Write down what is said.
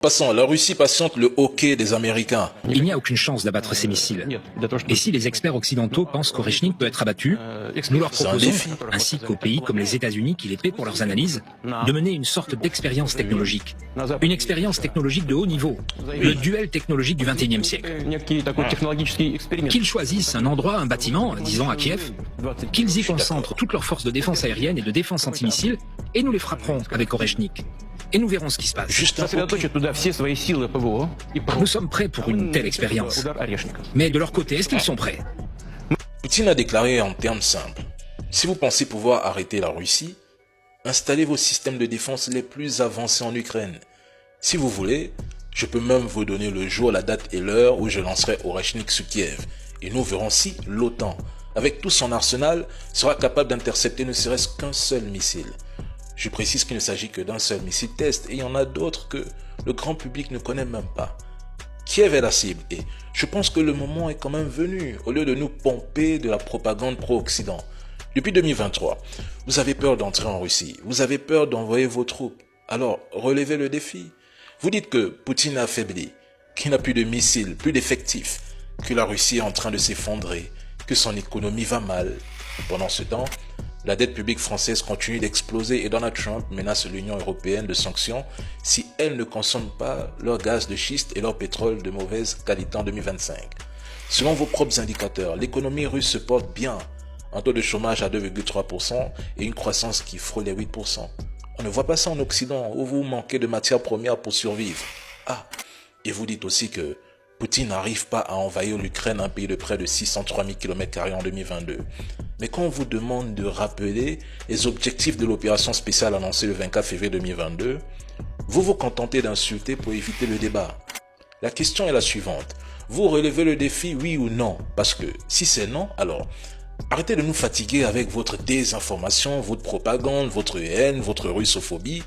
Passons, la Russie patiente le hockey des Américains. Il n'y a aucune chance d'abattre ces missiles. Et si les experts occidentaux pensent qu'Oreshnik peut être abattu, nous leur C'est un proposons, défi. ainsi qu'aux pays comme les États-Unis qui les paient pour leurs analyses, de mener une sorte d'expérience technologique. Une expérience technologique de haut niveau. Le duel technologique du XXIe siècle. Qu'ils choisissent un endroit, un bâtiment, disons à Kiev, qu'ils y concentrent toutes leurs forces de défense aérienne et de défense antimissile, et nous les frapperons avec Oreshnik. Et nous verrons ce qui se passe. Juste un hockey. Nous sommes prêts pour une telle expérience. Mais de leur côté, est-ce qu'ils sont prêts? Poutine a déclaré en termes simples. Si vous pensez pouvoir arrêter la Russie, installez vos systèmes de défense les plus avancés en Ukraine. Si vous voulez, je peux même vous donner le jour, la date et l'heure où je lancerai Oreshnik sur Kiev. Et nous verrons si l'OTAN, avec tout son arsenal, sera capable d'intercepter ne serait-ce qu'un seul missile. Je précise qu'il ne s'agit que d'un seul missile test et il y en a d'autres que le grand public ne connaît même pas. Kiev est la cible et je pense que le moment est quand même venu au lieu de nous pomper de la propagande pro-Occident. Depuis 2023, vous avez peur d'entrer en Russie, vous avez peur d'envoyer vos troupes. Alors relevez le défi. Vous dites que Poutine a affaibli, qu'il n'a plus de missiles, plus d'effectifs, que la Russie est en train de s'effondrer, que son économie va mal. Pendant ce temps, la dette publique française continue d'exploser et Donald Trump menace l'Union européenne de sanctions si elle ne consomme pas leur gaz de schiste et leur pétrole de mauvaise qualité en 2025. Selon vos propres indicateurs, l'économie russe se porte bien, un taux de chômage à 2,3% et une croissance qui frôle les 8%. On ne voit pas ça en Occident où vous manquez de matières premières pour survivre. Ah, et vous dites aussi que Poutine n'arrive pas à envahir l'Ukraine, un pays de près de 603 000 km² en 2022. Mais quand on vous demande de rappeler les objectifs de l'opération spéciale annoncée le 24 février 2022, vous vous contentez d'insulter pour éviter le débat. La question est la suivante. Vous relevez le défi, oui ou non? Parce que si c'est non, alors arrêtez de nous fatiguer avec votre désinformation, votre propagande, votre haine, votre russophobie